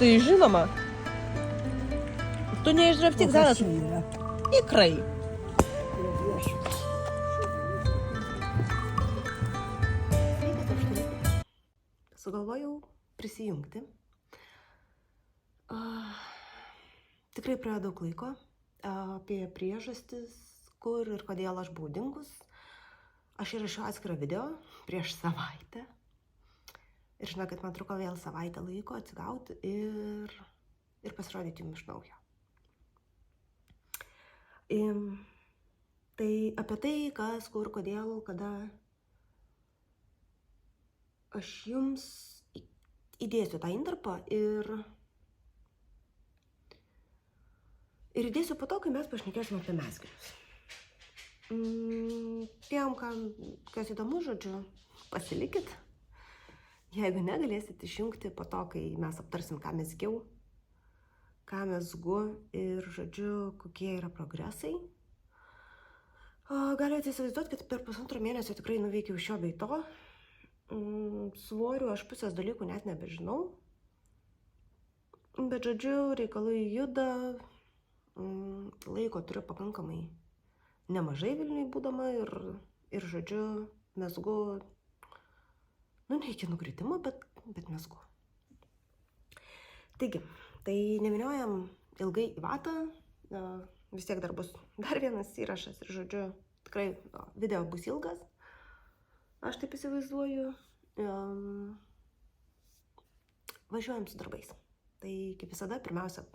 Tai žinoma, tu neišdraftyk zaras ikrai. Sugalvojau prisijungti. Tikrai praėjo daug laiko apie priežastis, kur ir kodėl aš buvau dingus. Aš įrašiau atskirą video prieš savaitę. Ir žinokit, man truko vėl savaitę laiko atsigauti ir pasirodyti jums iš naujo. Tai apie tai, kas, kur, kodėl, kada aš jums įdėsiu tą intarpą ir įdėsiu po to, kai mes pašnekėsim apie mezginius. Tiem, kas įdomu, žodžiu, pasilikit. Jeigu negalėsit išjungti po to, kai mes aptarsim, ką mezgiau, ką mezgu ir, žodžiu, kokie yra progresai. Galite įsivaizduoti, kad per 1,5 mėnesio tikrai nuveikiau šio bei to. Svorių aš pusės dalykų net nebežinau. Bet, žodžiu, reikalai juda, laiko turiu pakankamai nemažai Vilniui būdama ir žodžiu, mezgu. Ne iki nukritimo, bet mezgu. Taigi, tai neviniojam ilgai į vatą, vis tiek dar bus dar vienas įrašas ir, žodžiu, tikrai video bus ilgas, aš taip įsivaizduoju. Važiuojam su darbais. Tai, kaip visada, pirmiausia,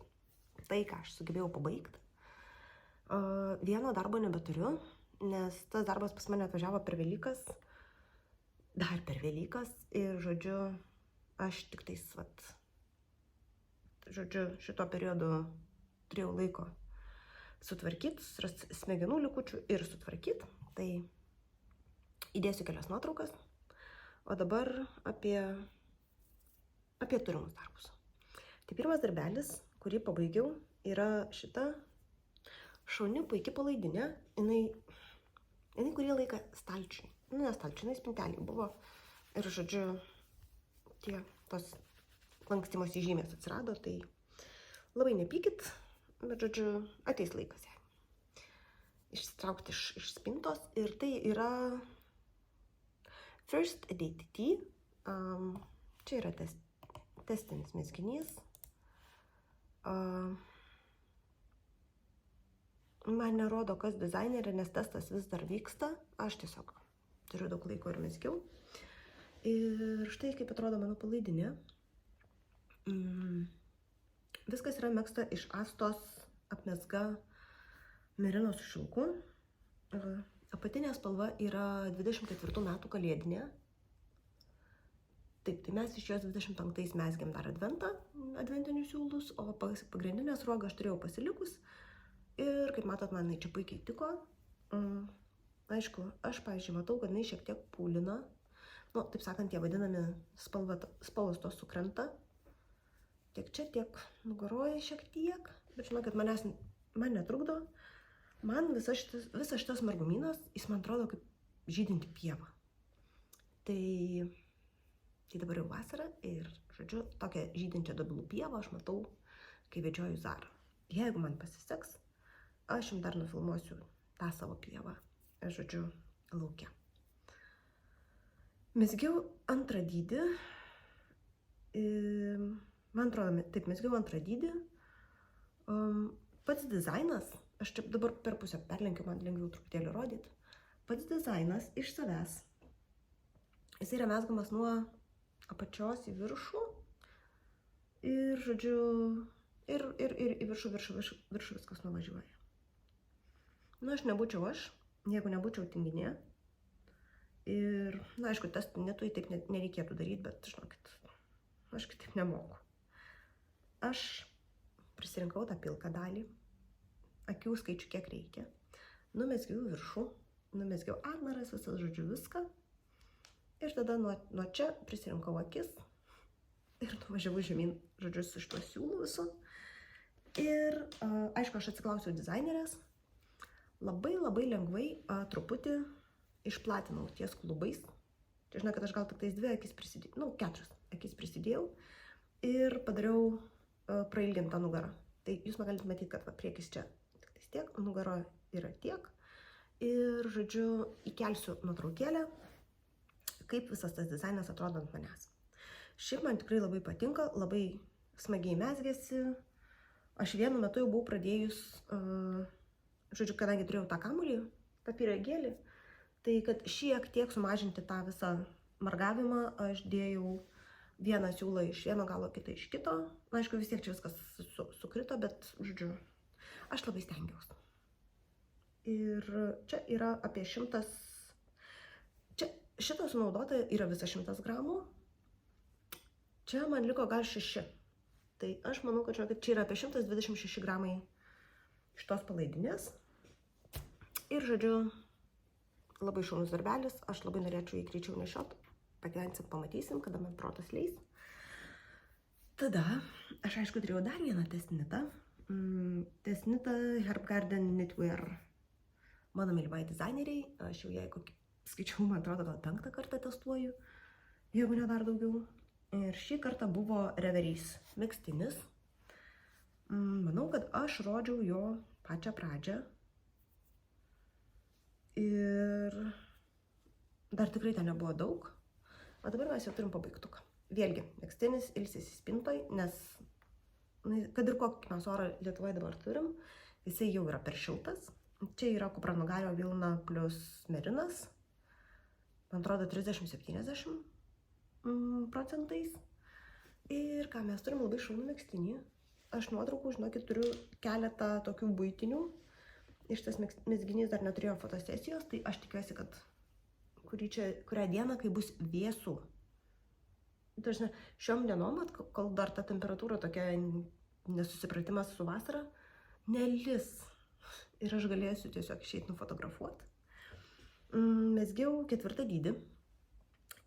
tai, ką aš sugebėjau pabaigti. Vieno darbo nebeturiu, nes tas darbas pas mane atvažiavo per Velykas. Dar per Velykas ir, žodžiu, aš tik tais, šito periodu turėjau laiko sutvarkyti, smegenų likučių ir sutvarkyti, tai įdėsiu kelias nuotraukas, o dabar apie turimus darbus. Tai pirmas darbelis, kurį pabaigiau, yra šita šauni puiki palaidinė, jinai kurį laiką stalčiui. Ne stalčiui, spinteliai buvo. Ir, žodžiu, tos lankstymosi žymės atsirado, tai labai nepykit, bet, žodžiu, ateis laikas jai išsitraukti iš spintos. Ir tai yra First DTT. Čia yra testinis mezginys. Man nerodo, kas dizainerė, nes testas vis dar vyksta. Aš tiesiog turiu daug laiko ir mezgiau. Ir štai kaip atrodo mano palaidinė. Viskas yra megzta iš Astos apmezga merino su šilku. Apatinė spalva yra 24 metų kalėdinė. Taip, tai mes iš jos 25 mezgėm dar adventinius siūlus, o pagrindinę sruogą aš turėjau pasilikus. Ir, kaip matot, man čia puikiai tiko. Aišku, aš, pavyzdžiui, matau, kad jinai šiek tiek pūlina. Taip sakant, tie vadinami spalvos tos sukrenta. Tiek čia, tiek nugaroja šiek tiek. Bet žinokit, man netrukdo. Man visas šitas margumynas, jis man atrodo kaip žydinti pieva. Tai dabar jau vasara ir, žodžiu, tokią žydinčią dobilų pievą aš matau, kai vedžioju Zarą. Jeigu man pasiseks, aš jums dar nufilmuosiu tą savo pievą, žodžiu, lauke. Mezgiau antrą dydį. Man atrodo, taip, mezgiau antrą dydį. Pats dizainas, aš čia dabar per pusę perlenkiu, man lengviau truputėlį rodyti. Pats dizainas iš savęs, jis yra mezgamas nuo apačios į viršų ir, žodžiu, ir į viršų viskas nuvažiuoja. Aš nebūčiau jeigu nebūčiau tinginė. Ir, aišku, testų netui taip nereikėtų daryti, bet, žinokit, aš kitaip nemoku. aš prisirinkau tą pilką dalį, akių skaičių kiek reikia, numezgiau viršų, numezgiau atnaras, visas, žodžiu, viską. Ir tada nuo čia prisirinkau akis ir nuvažiavau žemyn, žodžiu, su šituo siūlu visu. Ir, aišku, aš atsiklausiau dizainerės, labai lengvai truputį išplatinau ties klubais. Čia žinau, kad aš gal tik tais 2 akis prisidėjau, 4 akis prisidėjau ir padariau prailgintą nugarą. Tai jūs man galite matyti, kad priekis čia tik tais tiek, nugaro yra tiek. Ir, žodžiu, įkelsiu nuotraukėlę, kaip visas tas dizainas atrodo ant manęs. Šiaip man tikrai labai patinka, labai smagiai mezgėsi. Aš vienu metu jau buvau pradėjus, žodžiu, kadangi turėjau tą kamuolį, tą pyragėlį, tai kad šiek tiek sumažinti tą visą margavimą, aš dėjau vieną siūlą iš vieno galo, kitą iš kito. Na, aišku, vis tiek čia viskas sukrito, bet, žodžiu, aš labai stengiausi. Ir čia yra apie 100, šitą sunaudota yra visa 100 gramų, čia man liko gal 6. Tai aš manau, kad čia yra apie 126 gramai šitos palaidinės. Ir, žodžiu, labai šaunus darbelis, aš labai norėčiau jį greičiau nešiot, pagyvensim, pamatysim, kada man protas leis. Tada aš, aišku, turėjau dar vieną tesnitą. Tesnitą Herb Garden Knitwear. Mano mylimai dizaineriai, aš jau jai skaičiau, man atrodo, gal 5 kartą testuoju, jeigu ne dar daugiau. Ir šį kartą buvo Reveries megztinis. Manau, kad aš rodžiau jo pačią pradžią. Ir dar tikrai ten nebuvo daug. O dabar mes jau turim pabaigtuką. Vėlgi, megztinis ilsisi spintoj, nes kad ir kokį mes orą Lietuvoje dabar turim, jisai jau yra per šiltas. Čia yra kupranugario vilna plus merinas. Man atrodo 30-70%. Ir ką mes turim labai šaunų megztinį. Aš nuotraukų, žinokit, turiu keletą tokių buitinių. Šitas mezginys dar neturėjo fotosesijos, tai aš tikiuosi, kad kurią dieną, kai bus vėsų. Dažnai šiom dienom, kol dar ta temperatūra tokia nesusipratimas su vasara, nelis. Ir aš galėsiu tiesiog išeiti nufotografuoti. Mezgiau 4 dydį,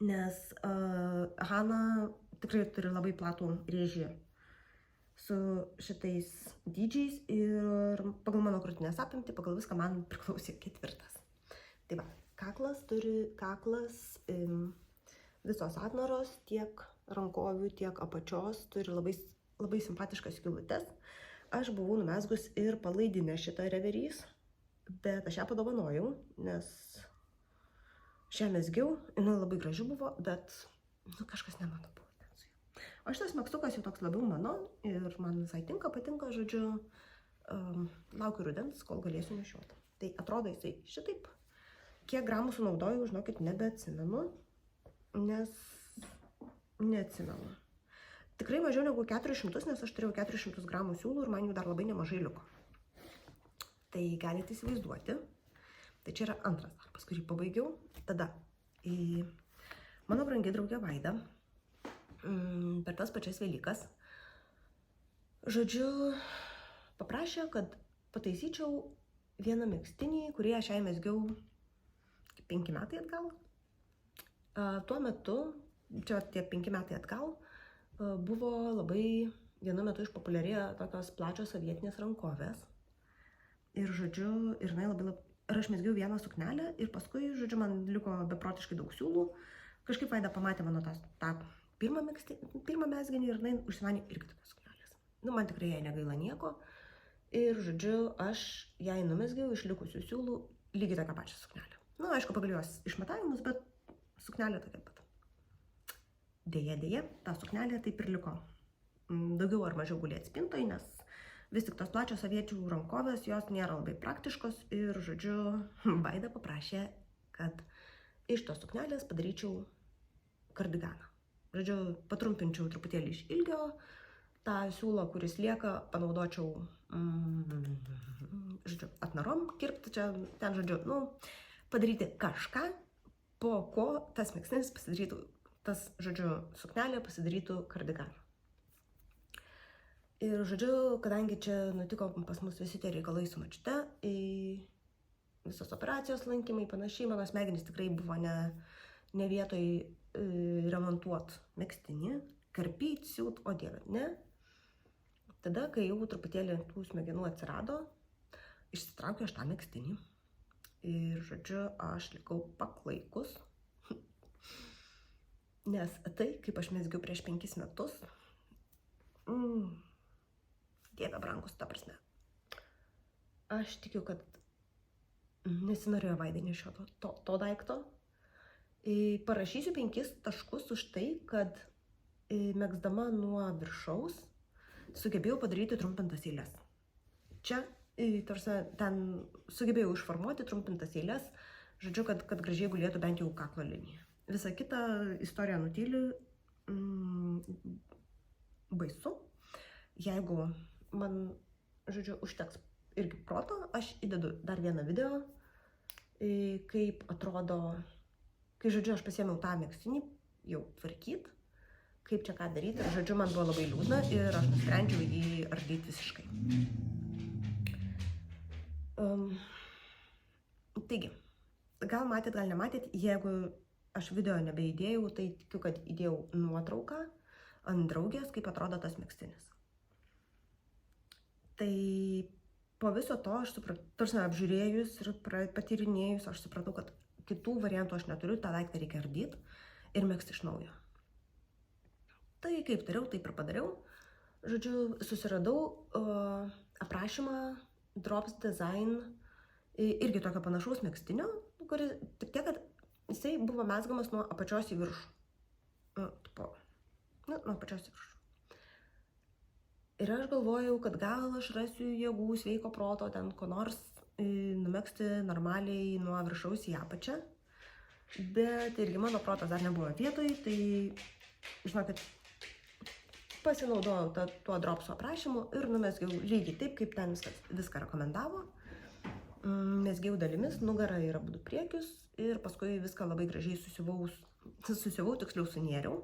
nes Hana tikrai turi labai platų rėžį su šitais dydžiais ir pagal mano krūtinės apimtį, pagal viską man priklausė 4. Tai va, kaklas, visos atnaros, tiek rankovių, tiek apačios, turi labai simpatiškas skylutes. Aš buvau numezgus ir palaidinę šitą Reveries, bet aš ją padovanojau, nes šią mezgiau, jinai labai graži buvo, bet kažkas ne mano buvo. O šitas megztukas jau toks labiau mano ir man visai patinka, žodžiu, laukiu rudens, kol galėsiu nešioti. Tai atrodo jisai šitaip. Kiek gramų sunaudojau, žinokit, nebeatsimenu, nes neatsimenu. Tikrai mažiau negu 400, nes aš turėjau 400 gramų siūlų ir man jų dar labai nemažai liko. Tai galite įsivaizduoti. Tai čia yra antras darbas, kurį pabaigiau. Tada mano brangi draugė Vaida per tas pačias Velykas, žodžiu, paprašė, kad pataisyčiau vieną megztinį, kurį aš jai mezgiau 5 metai atgal. Tuo metu, čia tie 5 metai atgal, buvo labai vienu metu išpopuliarėjo tokios plačios sovietinės rankovės. Ir, žodžiu, ir aš mezgiau vieną suknelę ir paskui, žodžiu, man liko beprotiškai daug siūlų. Kažkaip Vaida pamatė mano tą pirmą mezginį ir jinai užsimanė irgi tokios suknelės. Man tikrai jai negaila nieko. Ir, žodžiu, aš jai numezgiau iš likusių siūlų lygiai tokią pačią suknelę. Aišku, pagal jos išmatavimus, bet suknelė tokia pat. Deja, ta suknelė taip ir liko. Daugiau ar mažiau gulėti spintoj, nes vis tik tos plačios soviečių rankovės, jos nėra labai praktiškos ir, žodžiu, Vaida paprašė, kad iš tos suknelės padaryčiau kardiganą. Žodžiu, patrumpinčiau truputėlį iš ilgio, tą siūlą, kuris lieka, panaudočiau, žodžiu, atnarom, kirpti čia, ten, žodžiu, padaryti kažką, po ko tas megztinis pasidarytų, tas, žodžiu, suknelė pasidarytų kardiganą. Ir žodžiu, kadangi čia nutiko pas mus visi tie reikalai su močiute, visos operacijos lankymai, panašiai, mano smegenys tikrai buvo ne vietoj remontuot megztinį, karpyt, siūt, o dieve, ne. Tada, kai jau truputėlį tų smegenų atsirado, išsitraukiau aš tą megztinį. Ir, žodžiu, aš likau paklaikus. Nes tai, kaip aš mezgiau prieš 5 metus, dieve brangus, ta prasme. Aš tikiu, kad nesinorėjo Vaidai nešioti to daikto. Parašysiu 5 taškus už tai, kad megzdama nuo viršaus sugebėjau padaryti trumpintas eiles. Čia, tarsi, ten sugebėjau išformuoti trumpintas eiles, žodžiu, kad gražiai gulėtų bent jau kaklo linija. Visa kita istorija nutyli, baisu. Jeigu man, žodžiu, užteks irgi proto, aš įdedu dar vieną video, kaip atrodo, kai, žodžiu, aš pasiėmiau tą megztinį jau tvarkyt, kaip čia ką daryti. Ir, žodžiu, man buvo labai liūdna ir aš nusprendžiau jį ardyti visiškai. Taigi, gal matėt, gal nematėt, jeigu aš video nebeįdėjau, tai tikiu, kad įdėjau nuotrauką ant draugės, kaip atrodo tas megztinis. Tai po viso to aš supratau, tarsi apžiūrėjus ir patyrinėjus, aš supratau, kad kitų variantų aš neturiu, tą daiktą reikia ardyti ir megzti iš naujo. Tai kaip dariau, taip ir padariau. Žodžiu, susiradau aprašymą Drops Design, irgi tokio panašaus megztinio, kuris tik tiek, kad jisai buvo mezgamas nuo apačios į viršų. Nuo apačios į viršų. Ir aš galvojau, kad gal aš rasiu jėgų, sveiko proto, ten ko nors numegzti normaliai nuo viršaus į apačią. Bet irgi mano protas dar nebuvo vietoj, tai, žinokit, pasinaudojau tuo Dropso aprašymu ir numezgiau lygiai taip, kaip ten viską rekomendavo. Mezgiau dalimis, nugarą ir abu priekius ir paskui viską labai gražiai susiuvau, tiksliau sunėriau.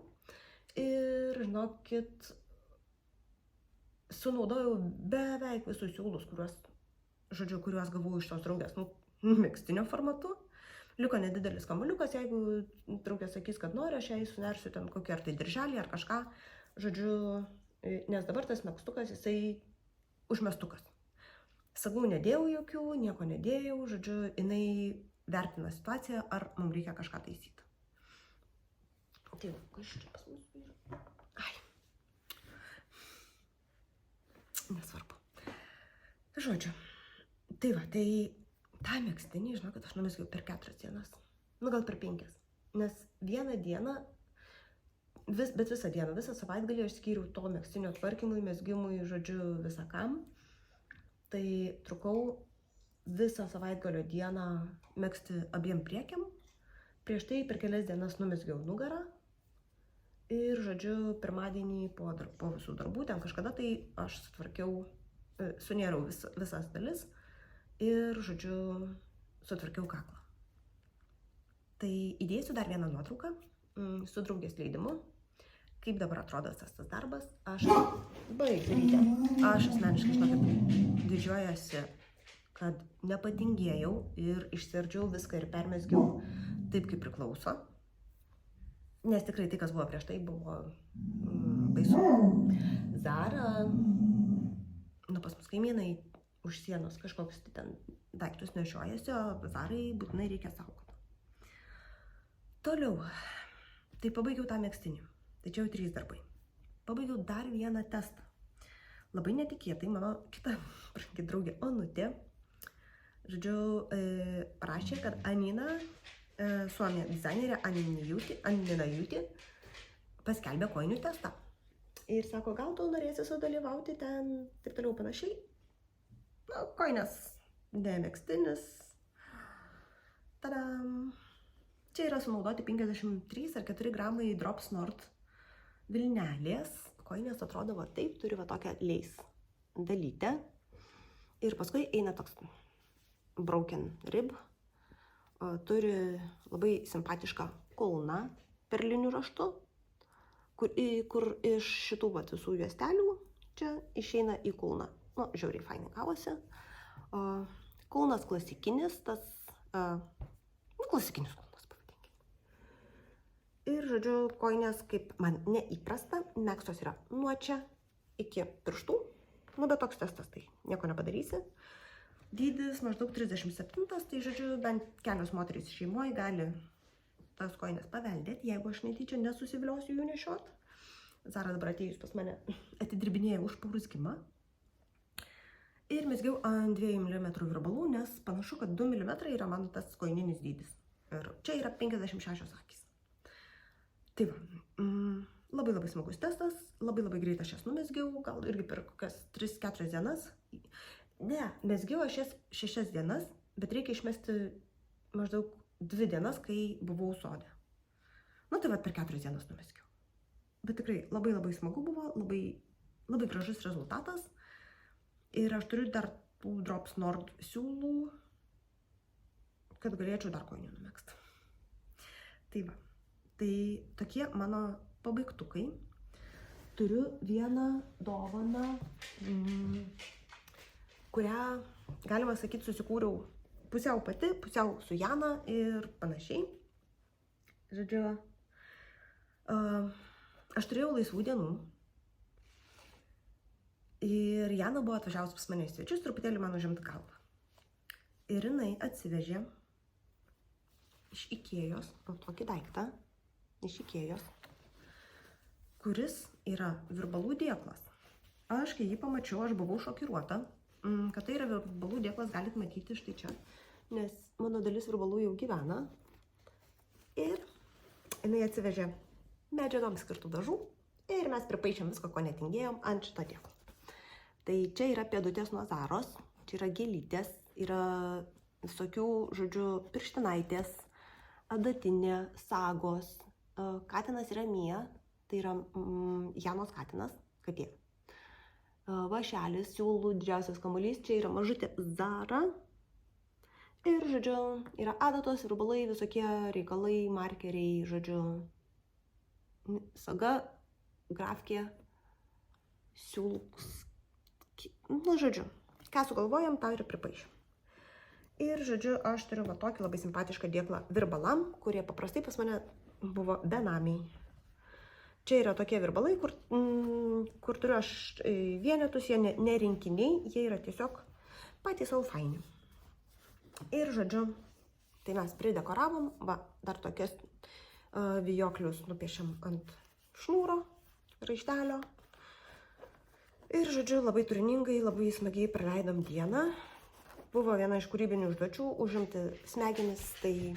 Ir, žinokit, sunaudojau beveik visus siūlus, kuriuos gavau iš tos draugės, megztinio formatu. Liko nedidelis kamuoliukas, jeigu draugė sakys, kad nori, aš jai sunersiu ten kokį ar tai dirželį ar kažką. Žodžiu, nes dabar tas megztukas, jisai užmestukas. Sagų nedėjau jokių, nieko nedėjau, žodžiu, jinai vertina situaciją, ar mums reikia kažką taisyti. Tai, kas čia pas mus yra? Ai. Nesvarbu. Žodžiu, tai va, tai tą megztinį, žinokit, aš numezgiau per 4 dienas. Gal per 5. Nes vieną dieną, bet visą dieną, visą savaitgalį aš skyriau to megztinio tvarkymui, mezgimui, žodžiu, visakam. Tai trukau visą savaitgalio dieną megzti abiem priekiam. Prieš tai per kelias dienas numezgiau nugarą. Ir, žodžiu, pirmadienį po visų darbų, ten kažkada tai aš sunėriau visas dalis ir, žodžiu, sutvarkiau kaklą. Tai įdėsiu dar vieną nuotrauką su draugės leidimu, kaip dabar atrodo tas darbas. Aš asmeniškai, žinokit, didžiuojasi, kad nepatingėjau ir išsiardžiau viską ir permezgiau taip, kaip priklauso. Nes tikrai tai, kas buvo prieš tai, buvo baisu. Zara, pas mus kaimynai už sienos kažkokius ten daiktus nešiojasi, o Zarai būtinai reikia saugoti. Toliau, tai pabaigiau tą megztinį. Tai čia jau 3 darbai. Pabaigiau dar vieną testą. Labai netikėtai mano kita draugė Onutė, žodžiu, parašė, kad Anina, Suomija dizainerė Anina Jūti, paskelbė kojinių testą. Ir sako, gal tu norėsi sudalyvauti ten, taip toliau panašiai. Kojinės, ne megztinis. Tadam! Čia yra sunaudoti 53 ar 4 gramai Drops Nord vilnelės. Kojinės atrodo va taip, turi va tokią leis dalytę. Ir paskui eina toks broken rib. Turi labai simpatišką kulną perliniu raštu, kur iš šitų visų juostelių čia išeina į kulną. Nu, žiauriai fainai gavosi. Kulnas klasikinis, tas, klasikinis kulnas, pavadinkime. Ir, žodžiu, koinės, kaip man neįprasta, megztos yra nuo čia iki pirštų. Nu, bet toks testas, tai nieko nepadarysi. Dydis maždaug 37, tai, žodžiu, bent kelios moterys šeimoje gali tas koinės paveldėti, jeigu aš netyčia nesusiviliosiu jų nešiot. Zara dabar atėjus pas mane atidirbinėja už paurusgimą. Ir mesgiau ant 2 mm virbalų, nes panašu, kad 2 mm yra mano tas koininis dydis. Ir čia yra 56 akys. Tai va, labai labai smagus testas, labai greit aš jas numesgiau, gal irgi per kokias 3-4 dienas. Ne, mesgiau aš jas 6 dienas, bet reikia išmesti maždaug 2 dienas, kai buvau sode. Nu tai va, per 4 dienas numesgiau. Bet tikrai labai smagu buvo, labai gražus rezultatas. Ir aš turiu dar tų Drops Nord siūlų, kad galėčiau dar koinių numegzti. Tai va, tai tokie mano pabaigtukai. Turiu vieną dovaną, kurią, galima sakyti, susikūriau pusiau pati, pusiau su Jana ir panašiai. Žodžiu, aš turėjau laisvų dienų. Ir Jana buvo atvažiavus pas mane į svečius, truputėlį man užimti galvą. Ir jinai atsivežė iš Ikėjos, tokį daiktą, iš Ikėjos, kuris yra virbalų dėklas. Aš, kai jį pamačiau, aš buvau šokiruota, kad tai yra virbalų dėklas, galit matyti štai čia, nes mano dalis virbalų jau gyvena. Ir jinai atsivežė medžiagoms skirtų dažų ir mes pripaišėm viską, ko netingėjom, ant šito dėklo. Tai čia yra pėdutės nuo Zaros, čia yra gėlytės, yra visokių, žodžiu, pirštinaitės, adatinė, sagos, katinas yra Mija, tai yra Janos katinas, katė. Vašelis, siūlų, didžiausias kamuolys, čia yra mažutė Zara. Ir, žodžiu, yra adatos, virbalai, visokie reikalai, markeriai, žodžiu, saga, grafkė, siūlus. Nu, žodžiu, ką sugalvojam, tą ir pripaišim. Ir, žodžiu, aš turiu va tokį labai simpatišką dėklą virbalam, kurie paprastai pas mane buvo benamiai. Čia yra tokie virbalai, kur turiu aš vienetus, jie nerinkiniai, jie yra tiesiog patys savo faini. Ir, žodžiu, tai mes pridekoravom, va, dar tokias vijoklius nupiešėm ant šnūro, raištelio. Ir, žodžiu, labai turiningai, labai smagiai praleidom dieną. Buvo viena iš kūrybinių užduočių užimti smegenis, tai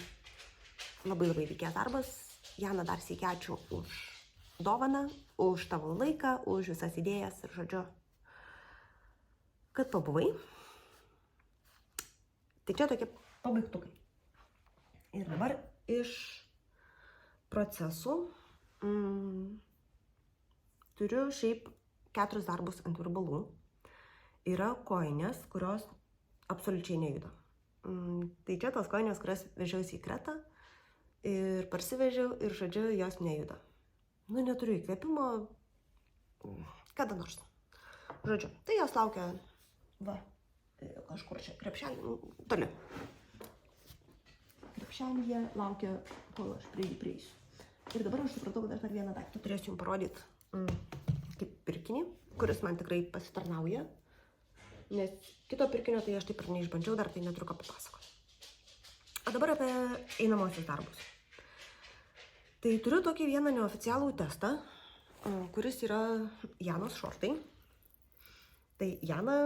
labai reikėjo darbas. Jana, dar sykį ačiū už dovaną, už tavo laiką, už visas idėjas ir, žodžiu, kad pabuvai. Tai čia tokie pabaigtukai. Ir dabar iš procesų turiu šiaip 4 darbus ant virbalų. Yra koinės, kurios absoliučiai nejuda. Tai čia tos koinės, kurias vežiausi į Kretą ir parsivežiau ir, žodžiu, jos nejuda. Nu, neturiu įkvėpimo, kada nors. Žodžiu, tai jos laukia, va, kažkur čia, krepšelį, toli. Krepšelėje laukia, kol aš prie jį prieisiu. Ir dabar aš supratau, kad aš dar vieną daiktą turėsiu jums parodyti. Kaip pirkinį, kuris man tikrai pasitarnauja, nes kito pirkinio tai aš taip ir neišbandžiau, dar tai neturiu ką papasakoti. O dabar apie einamosius darbus. Tai turiu tokį vieną neoficialų testą, kuris yra Janos šortai. Tai Jana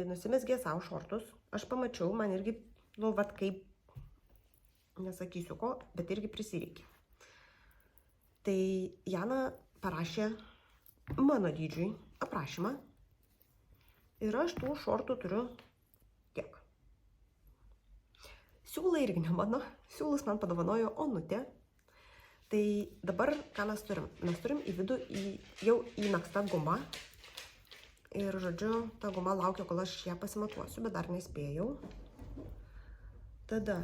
nusimezgė savo šortus, aš pamačiau, man irgi, nu, vat kaip, nesakysiu ko, bet irgi prisireikė. Tai Jana parašė mano dydžiui aprašymą ir aš tų šortų turiu tiek. Siūlai irgi ne mano, siūlus man padovanojo Onutė. Tai dabar ką mes turim? Mes turim į vidų jau įmegztą gumą ir, žodžiu, ta guma laukia, kol aš ją pasimatuosiu, bet dar nespėjau. Tada,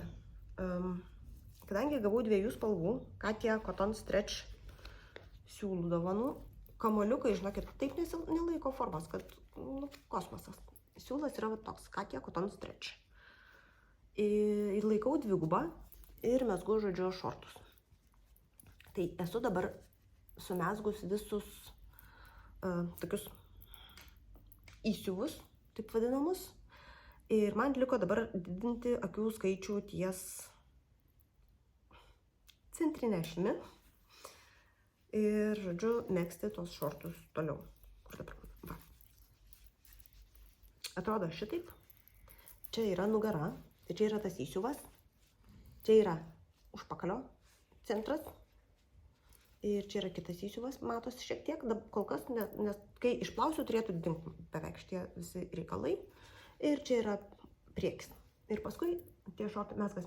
kadangi gavau 2 spalvų, Katja Cotton Stretch siūlų dovanų, Kamoliukai, žinokit, taip nelaiko formos, kad kosmosas. Siūlas yra toks, Katija Cotton Stretch. Ir laikau dvigubą ir mezgu, žodžiu, šortus. Tai esu dabar sumezgus visus tokius įsiuvus, taip vadinamus. Ir man liko dabar didinti akių skaičių ties centrinė ašimi. Ir, žodžiu, megzti tos šortus toliau. Kur dabar? Va. Atrodo šitaip. Čia yra nugara. Tai čia yra tas įsiuvas, čia yra užpakalio centras ir čia yra kitas įsiuvas, matosi šiek tiek, kol kas, nes kai išplausiu, turėtų dingti beveik šitie visi reikalai ir čia yra priekis. Ir paskui tie šortai mezgas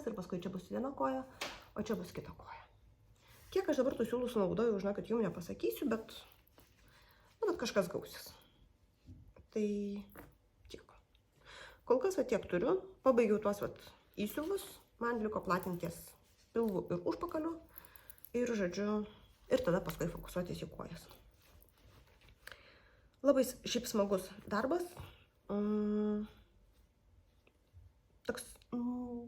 ir paskui čia bus viena koja, o čia bus kita koja. Kiek aš dabar tų siūlų sunaudoju, žinau, kad jums nepasakysiu, bet kažkas gausis. Tai kol kas tiek turiu, pabaigiau tuos įsiuvus, man liko platinties pilvų ir užpakalių ir, žodžiu, ir tada paskui fokusuotis į kojas. Labai šiaip smagus darbas, toks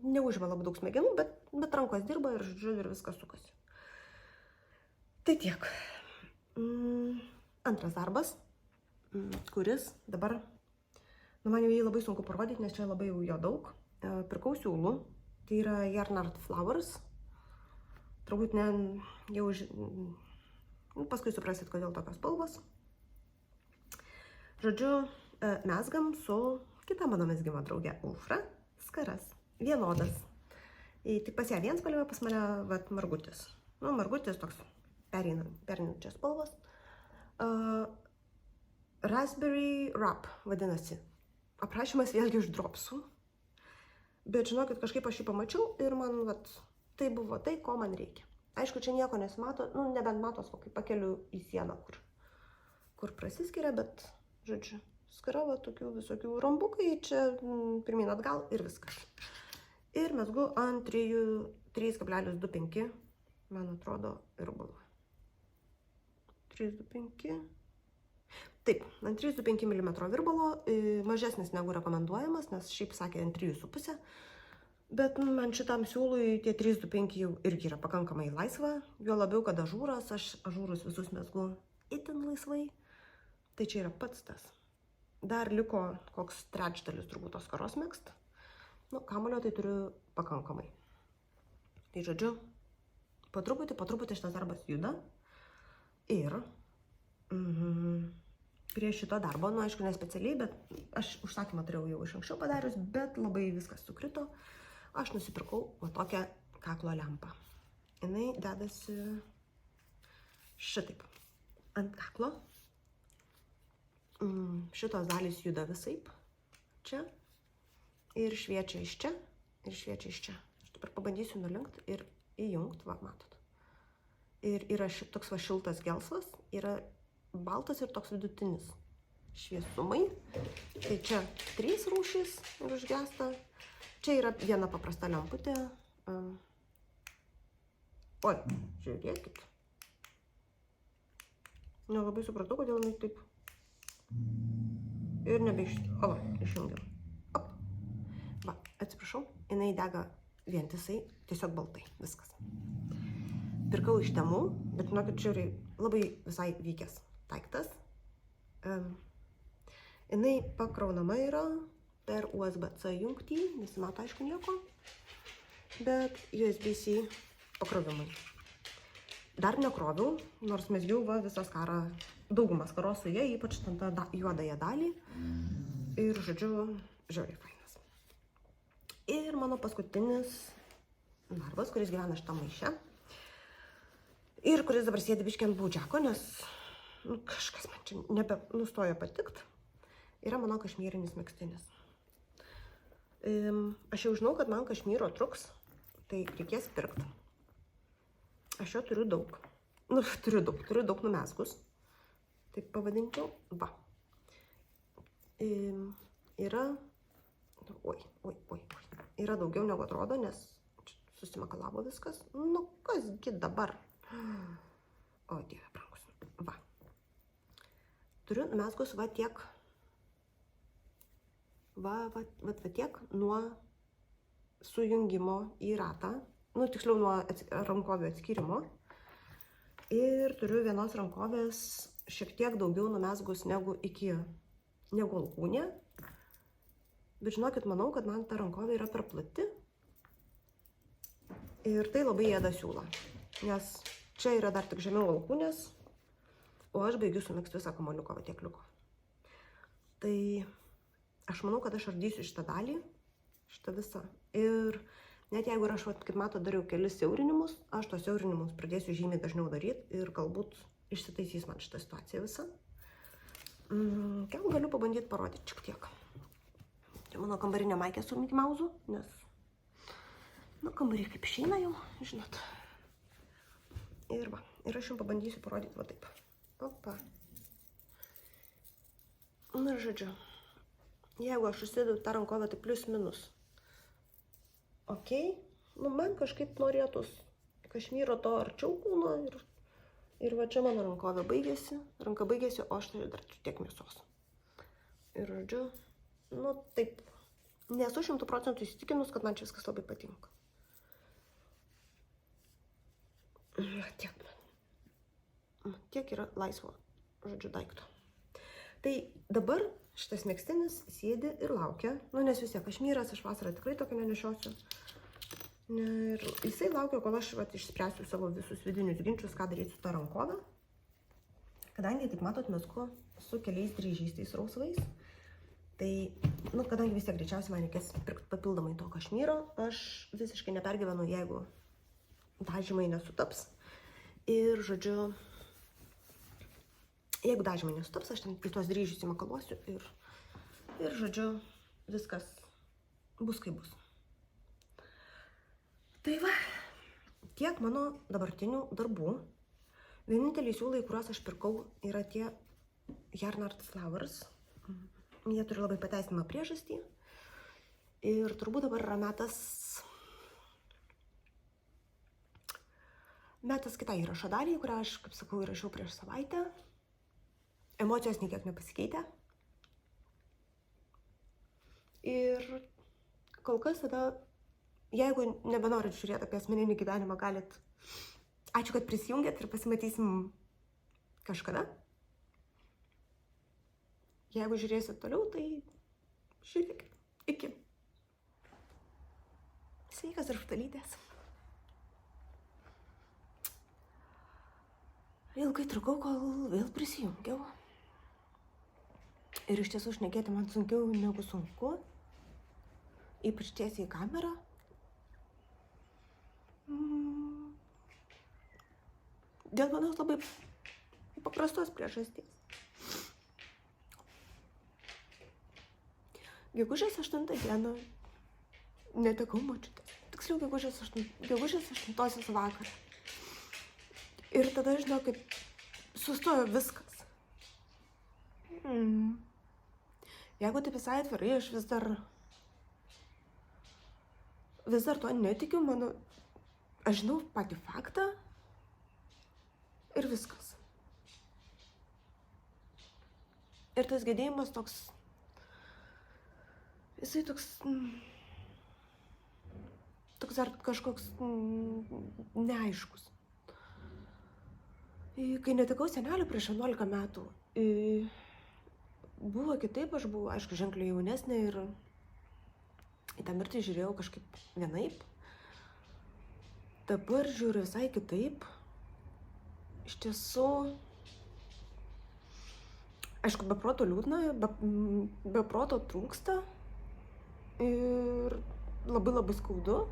neužima labai daug smegenų, bet rankos dirba ir, žodžiu, ir viskas sukasi. Tai tiek. Antras darbas, kuris dabar man jau jį labai sunku parodyti, nes čia labai jau jo daug. Pirkau siūlų, tai yra Yarnart Flowers. Turbūt paskui suprasit, kodėl tokios spalvos. Žodžiu, mezgam su kita mano mezgimo draugė Ulfra skaras. Vienodas. Tik pas ją vienspalvė, pas mane margutis. Margutis toks pereinančias spalvos. Raspberry Wrap vadinasi. Aprašymas vėlgi iš dropsų, bet žinokit, kažkaip aš jį pamačiau ir man tai buvo tai, ko man reikia. Aišku, čia nieko nesimato, nebent matos, kai pakeliu į sieną, kur prasiskiria, bet, žodžiu, skara tokių visokių rombukai, čia pirmyn atgal ir viskas. Ir mezgu ant 3,25, man atrodo, virbalo. 3,25. Taip, ant 3,5 mm virbalo, mažesnis negu rekomenduojamas, nes šiaip sakė ant 3,5, bet man šitam siūlui tie 3,5 jau irgi yra pakankamai laisva, jo labiau, kad ažūras, aš ažūrus visus mezgu itin laisvai, tai čia yra pats tas. Dar liko koks trečdalis turbūt tos skaros megzt, kamulio tai turiu pakankamai. Tai žodžiu, po truputį šitas darbas juda ir prie šito darbo, aišku, nespecialiai, bet aš užsakymą turėjau jau iš anksčiau padarius, bet labai viskas sukrito. Aš nusipirkau tokią kaklo lempą. Jinai dedasi šitaip ant kaklo. Šitos dalys juda visaip čia ir šviečia iš čia ir šviečia iš čia. Aš dabar pabandysiu nulinkti ir įjungti, matot. Ir yra toks šiltas gelsvas, yra baltas ir toks vidutinis šviesumai. Tai čia 3 rūšys ir užgesta. Čia yra viena paprasta lemputė. Oi, žiūrėkit. Nelabai supratau, kodėl jinai taip. Ir išjungiau. Va, atsiprašau, jinai dega vientisai, tiesiog baltai, viskas. Pirkau iš Temu, bet žinokit, čia labai visai vykęs daiktas. Jinai pakraunama yra per USB-C jungtį, nesimato aišku nieko, bet USB-C pakrovimai. Dar nekroviau, nors mezgiau visą skarą, daugumą skaros su jie, ypač tą juodąją dalį. Ir, žodžiu, žiauriai fainas. Ir mano paskutinis darbas, kuris gyvena šitam maiše. Ir kuris dabar sėdi biškį ant baudžiako, nes kažkas man čia nebenustojo patikt, yra mano kašmyrinis megztinis. Aš jau žinau, kad man kašmyro truks, tai reikės pirkti. Aš jo turiu daug. Turiu daug numezgus. Taip pavadinčiau. Va. Yra... Yra daugiau negu atrodo, nes susimakalavo viskas. Kasgi dabar? O, Dieve brangus. Va. turiu numezgus va tiek, va tiek nuo sujungimo į ratą, nu tiksliau nuo rankovių atskyrimo. Ir turiu vienos rankovės šiek tiek daugiau numezgus negu alkūnė. Bet žinokit, manau, kad man ta rankovė yra per plati. Ir tai labai ėda siūlą. Nes čia yra dar tik žemiau alkūnės, o aš baigiu sumegzti visą kamuoliuką, va tiek liuko. Tai aš manau, kad aš ardysiu šitą dalį, šitą visą. Ir net jeigu aš, kaip mato, dariau kelis siaurinimus, aš tos siaurinimus pradėsiu žymiai dažniau daryti ir galbūt išsitaisys man šitą situaciją visą. Gal galiu pabandyti parodyti šiek tiek. Čia mano kambarinė maikė su Mickey Mausu, nes, nu, kambariai kaip išeina jau, žinot. Ir va, ir aš jums pabandysiu parodyti va taip. Opa. Nu ir žodžiu, jeigu aš užsidedu tą rankovę, tai plius minus. Ok, nu man kažkaip norėtus kašmyro to arčiau kūno ir va čia mano rankovė baigėsi, ranka baigėsi, o aš turiu dar tiek mėsos. Ir žodžiu, nu taip, nesu 100% įsitikinus, kad man čia viskas labai patinka. Tiek yra laisvo, žodžiu, daikto. Tai dabar šitas megztinis sėdi ir laukia, nu nes vis tiek kašmyras, aš vasarą tikrai tokio nenešiosiu. Ir jisai laukia, kol aš išspręsiu savo visus vidinius ginčius, ką daryti su ta rankove. Kadangi, taip matot, mezgu su keliais dryžiais tais rausvais, tai, nu, kadangi vis tiek greičiausiai man reikės pirkti papildomai to kašmyro, aš visiškai nepergyvenu, jeigu dažymai nesutaps. Ir, žodžiu, jeigu dažymai nesutaps, aš ten į tuos dryžius įmakaluosiu ir, žodžiu, viskas bus kaip bus. Tai va, tiek mano dabartinių darbų. Vieninteliai siūlai, kuriuos aš pirkau, yra tie Yarnart Flowers. Jie turi labai pateisinamą priežastį. Ir turbūt dabar yra metas kitai įrašo daliai, kurią aš, kaip sakau, įrašiau prieš savaitę. Emocijos niekiek nepasikeitė. Ir kol kas tada, jeigu nebenorit žiūrėti apie asmeninį gyvenimą, galit. Ačiū, kad prisijungėt ir pasimatysim kažkada. Jeigu žiūrėsit toliau, tai žiūrėkit. Iki. Sveikas ir štalytės. Ilgai trukau, kol vėl prisijungiau. Ir iš tiesų šnekėti man sunkiau negu sunku. Ypač tiesiai į kamerą. Dėl manos labai paprastos priežasties. Gegužės 8 dieną netekau močiutės. Tiksliau, gegužės 8 vakarą. Ir tada, žinokit, sustojo viskas. Jeigu taip visai atvirai, aš vis dar to netikiu, aš žinau patį faktą ir viskas. Ir tas gedėjimas toks, jisai toks ar kažkoks neaiškus. Kai netekau senelio prieš 11 metų, buvo kitaip, aš buvau, aišku, ženkliai jaunesnė ir į tą mirtį žiūrėjau kažkaip vienaip. Dabar žiūriu visai kitaip. Iš tiesų, aišku, be proto liūdna, be proto trūksta ir labai skaudu.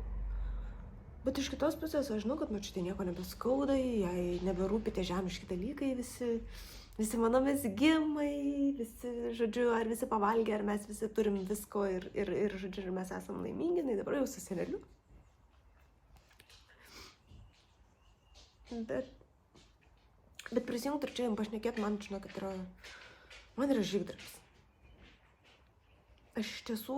Bet iš kitos pusės aš žinau, kad močiutė nieko nebeskauda, jai neberūpi tie žemiški dalykai, visi mano mezgimai, visi, žodžiu, ar visi pavalgė, ar mes visi turim visko ir žodžiu, ir mes esam laimingi, tai dabar jau su seneliu. Bet prisijungti ir čia jums pašnekėti, man, žinokit, man yra žygdarbis. Aš iš tiesų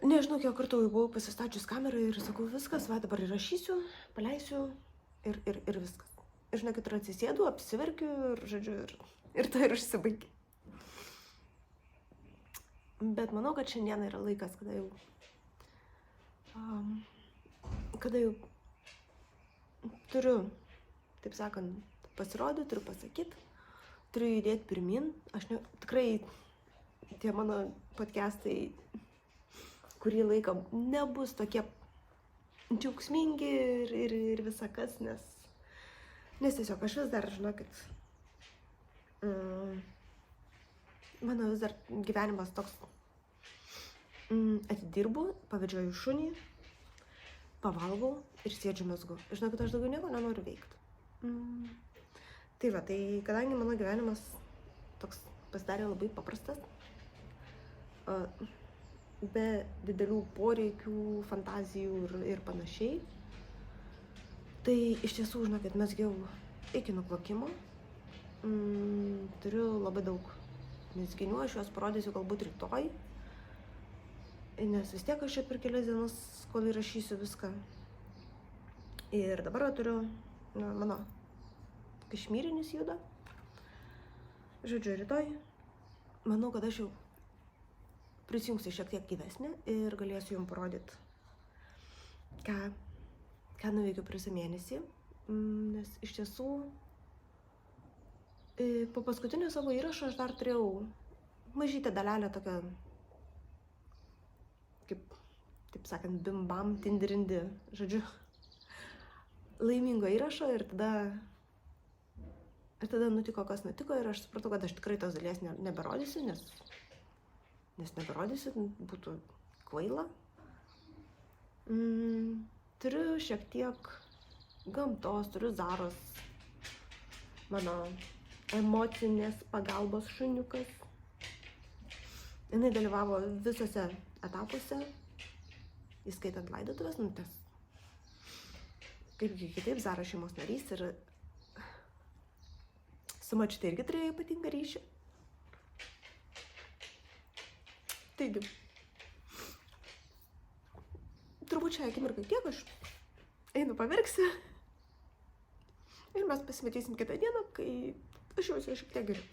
nežinau, kiek kartų jau buvau pasistačius kamerą ir sakau, viskas, va dabar įrašysiu, paleisiu ir viskas. žinokit, ir atsisėdu, apsiverkiu ir, žodžiu, ir tai ir užsibaigė. Bet manau, kad šiandien yra laikas, kada jau turiu, taip sakant, pasirodyti, turiu pasakyti, turiu judėti pirmin. Aš tikrai tie mano podcastai kurį laiką nebus tokie džiaugsmingi ir visa kas, nes tiesiog aš vis dar, žinokit, mano vis dar gyvenimas toks, atidirbu, pavedžioju šunį, pavalgau ir sėdžiu mezgu. Žinokit, aš daugiau nieko nenoriu veikti. Tai va, tai kadangi mano gyvenimas toks pasidarė labai paprastas, be didelių poreikių, fantazijų ir panašiai, tai iš tiesų, žinokit, mezgiau iki nukvakimo. Turiu labai daug mezginių, aš juos parodysiu galbūt rytoj, nes vis tiek aš čia per kelias dienas, kol įrašysiu viską. Ir dabar turiu, mano kašmyrinis juda. Žodžiu, rytoj, manau, kad aš jau prisijungsiu šiek tiek gyvesnė ir galėsiu jums parodyti, ką nuveikiu per visą mėnesį. Nes iš tiesų, po paskutinio savo įrašo aš dar turėjau mažytę dalelę tokią, kaip, taip sakant, bim-bam, tindirindi, žodžiu, laimingo įrašo ir tada nutiko, kas nutiko ir aš supratau, kad aš tikrai tos dalies neberodysiu, nes neberodysiu, būtų kvaila. Turiu šiek tiek gamtos, turiu Zaros, mano emocinės pagalbos šuniukas. Jinai dalyvavo visose etapuose, įskaitant laidotuvės, kaip kitaip, Zara šeimos narys ir su močiute irgi turėjo ypatingą ryšį. Taigi, turbūt šią akimirką tiek, aš einu paverksiu ir mes pasimatysim kitą dieną, kai aš jausiu šiek tiek geriau.